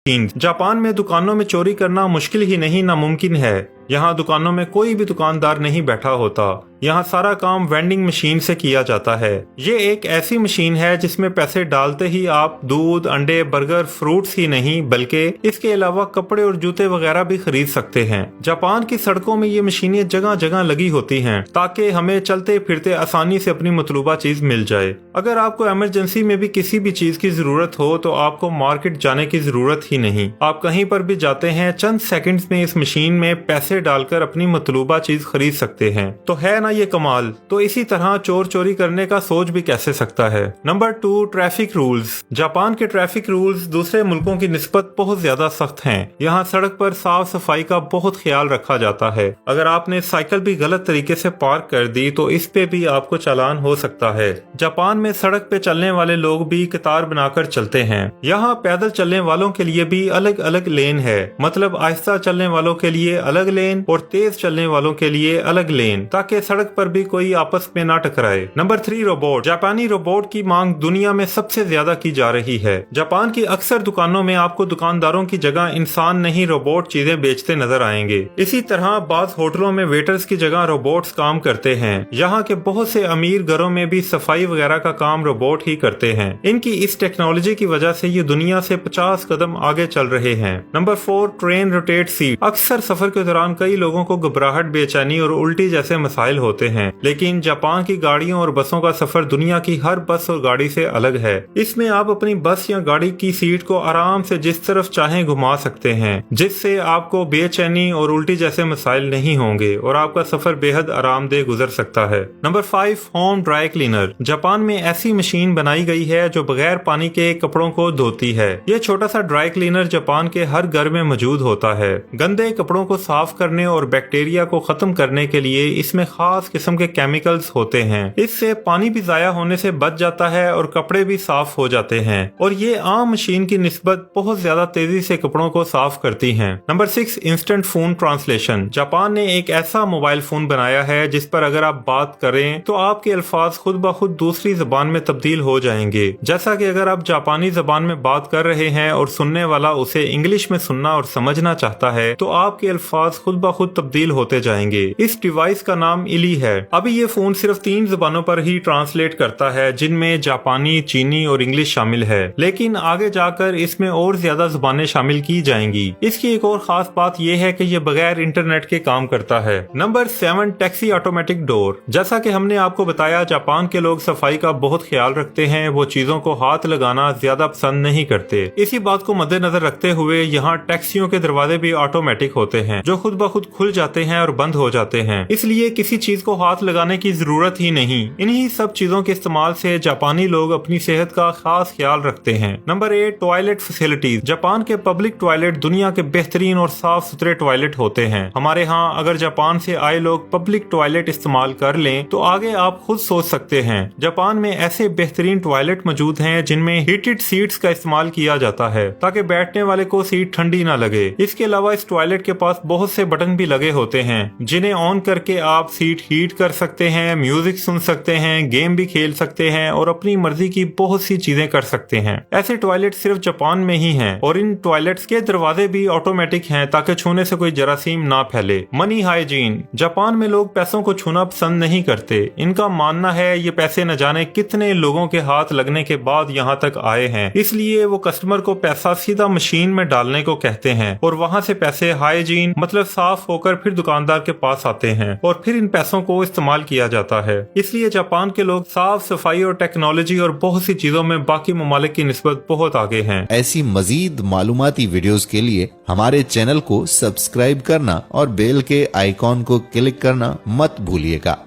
Japan में दुकानों में चोरी करना मुश्किल ही नहीं नामुमकिन है। यहाँ दुकानों में कोई भी दुकानदार नहीं बैठा होता। यहाँ सारा काम वेंडिंग मशीन से किया जाता है। ये एक ऐसी मशीन है जिसमें पैसे डालते ही आप दूध, अंडे, बर्गर, फ्रूट्स ही नहीं बल्कि इसके अलावा कपड़े और जूते वगैरह भी खरीद सकते हैं। जापान की सड़कों में ये मशीनें जगह जगह लगी होती हैं ताकि हमें चलते फिरते आसानी से अपनी मतलूबा चीज मिल जाए। अगर आपको इमरजेंसी में भी किसी भी चीज की जरूरत हो तो आपको मार्केट जाने की जरूरत ही नहीं। आप कहीं पर भी जाते हैं, चंद सेकंड्स में इस मशीन में पैसे डालकर अपनी मतलूबा चीज खरीद सकते हैं। तो है ना ये कमाल। तो इसी तरह चोर चोरी करने का सोच भी कैसे सकता है। Number 2, traffic rules. जापान के ट्रैफिक रूल्स दूसरे मुल्कों की निस्बत बहुत ज्यादा सख्त हैं। यहाँ सड़क पर साफ सफाई का बहुत ख्याल रखा जाता है। अगर आपने साइकिल भी गलत तरीके से पार्क कर दी तो इस पे भी आपको चालान हो सकता है। जापान में सड़क पे चलने वाले लोग भी कतार बनाकर चलते हैं। यहाँ पैदल चलने वालों के लिए भी अलग अलग लेन है, मतलब आहिस्ता चलने वालों के लिए अलग लेन और तेज चलने वालों के लिए अलग लेन, ताकि सड़क पर भी कोई आपस में ना टकराए। Number 3, robot. जापानी रोबोट की मांग दुनिया में सबसे ज्यादा की जा रही है। जापान की अक्सर दुकानों में आपको दुकानदारों की जगह इंसान नहीं रोबोट चीजें बेचते नजर आएंगे। इसी तरह बाज़ होटलों में वेटर्स की जगह रोबोट्स काम करते हैं। यहाँ के बहुत से अमीर घरों में भी सफाई वगैरह का काम रोबोट ही करते हैं। इनकी इस टेक्नोलॉजी की वजह से ये दुनिया से 50 कदम आगे चल रहे हैं। Number 4, train rotate seat. अक्सर सफर के दौरान कई लोगों को घबराहट, बेचैनी और उल्टी जैसे मसाइल होते हैं, लेकिन जापान की गाड़ियों और बसों का सफर दुनिया की हर बस और गाड़ी से अलग है। इसमें आप अपनी बस या गाड़ी की सीट को आराम से जिस तरफ चाहें घुमा सकते हैं, जिससे आपको बेचैनी और उल्टी जैसे मसाइल नहीं होंगे और आपका सफर बेहद आरामदेह गुजर सकता है। Number 5, home dry cleaner. Japan में ऐसी मशीन बनाई गई है जो बगैर पानी के कपड़ों को धोती है। ये छोटा सा ड्राई क्लीनर जापान के हर घर में मौजूद होता है। गंदे कपड़ों को साफ करने और बैक्टीरिया को खत्म करने के लिए इसमें खास किस्म के केमिकल्स होते हैं। इससे पानी भी जाया होने से बच जाता है और कपड़े भी साफ हो जाते हैं और ये आम मशीन की निस्बत बहुत ज्यादा तेजी से कपड़ों को साफ करती हैं। Number 6, instant phone translation. Japan ने एक ऐसा मोबाइल फोन बनाया है जिस पर अगर आप बात करें तो आपके अल्फाज खुद ब खुद दूसरी जबान में तब्दील हो जाएंगे। जैसा कि अगर आप जापानी जबान में बात कर रहे हैं और सुनने वाला उसे इंग्लिश में सुनना और समझना चाहता है तो आपके अल्फाज खुद ब खुद तब्दील होते जाएंगे। इस डिवाइस का नाम इली है। अभी ये फोन सिर्फ 3 जबानों पर ही ट्रांसलेट करता है, जिनमें जापानी, चीनी और इंग्लिश शामिल है, लेकिन आगे जाकर इसमें और ज्यादा जुबानें शामिल की जाएंगी। इसकी एक और खास बात यह है कि ये बगैर इंटरनेट के काम करता है। Number 7, taxi automatic door. जैसा कि हमने आपको बताया, जापान के लोग सफाई का बहुत ख्याल रखते हैं। वो चीजों को हाथ लगाना ज्यादा पसंद नहीं करते। इसी बात को मद्देनजर रखते हुए यहाँ टैक्सियों के दरवाजे भी ऑटोमेटिक होते हैं जो खुद ब खुद खुल जाते हैं और बंद हो जाते हैं, इसलिए किसी चीज को हाथ लगाने की जरूरत ही नहीं। इन्हीं सब चीजों के इस्तेमाल से जापानी लोग अपनी सेहत का खास ख्याल रखते हैं। Number 8, toilet facilities. जापान के पब्लिक टॉयलेट दुनिया के बेहतरीन और साफ सुथरे टॉयलेट होते हैं। हमारे यहाँ अगर जापान से आए लोग पब्लिक टॉयलेट इस्तेमाल कर लें तो आगे आप खुद सोच सकते हैं। जापान में ऐसे बेहतरीन टॉयलेट मौजूद हैं जिनमें हीटेड सीट्स का इस्तेमाल किया जाता है ताकि बैठने वाले को सीट ठंडी ना लगे। इसके अलावा इस टॉयलेट के पास बहुत से बटन भी लगे होते हैं जिन्हें ऑन करके आप सीट हीट कर सकते हैं, म्यूजिक सुन सकते हैं, गेम भी खेल सकते हैं और अपनी मर्जी की बहुत सी चीजें कर सकते हैं। ऐसे टॉयलेट सिर्फ जापान में ही हैं और इन टॉयलेट्स के दरवाजे भी ऑटोमेटिक हैं ताकि छूने से कोई जरासीम ना फैले। Money hygiene. जापान में लोग पैसों को छूना पसंद नहीं करते। इनका मानना है ये पैसे न जाने कितने लोगों के हाथ लगने के बाद यहाँ तक आए हैं, इसलिए वो कस्टमर को पैसा सीधा मशीन में डालने को कहते हैं और वहाँ से पैसे हाइजीन मतलब साफ होकर फिर दुकानदार के पास आते हैं और फिर इन पैसों को इस्तेमाल किया जाता है। इसलिए जापान के लोग साफ सफाई और टेक्नोलॉजी और बहुत सी चीजों में बाकी ममालिक की निस्बत बहुत आगे हैं। ऐसी मजीद मालूमाती वीडियोस के लिए हमारे चैनल को सब्सक्राइब करना और बेल के आइकॉन को क्लिक करना मत भूलिएगा।